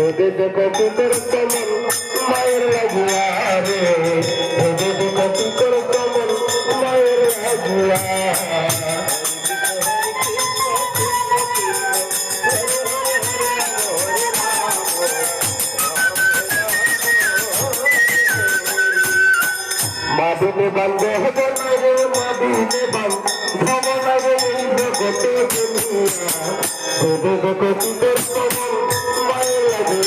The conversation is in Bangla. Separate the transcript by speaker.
Speaker 1: দেখো কি তোর কমল মায়ের লাগিয়া রে দেখো কি তোর কমল মায়ের লাগিয়া মাদিনে বান্ধে হব না রে মাদিনে বান্ধ হব না রে এই জগতে দুনিয়া দেখো কি তোর কমল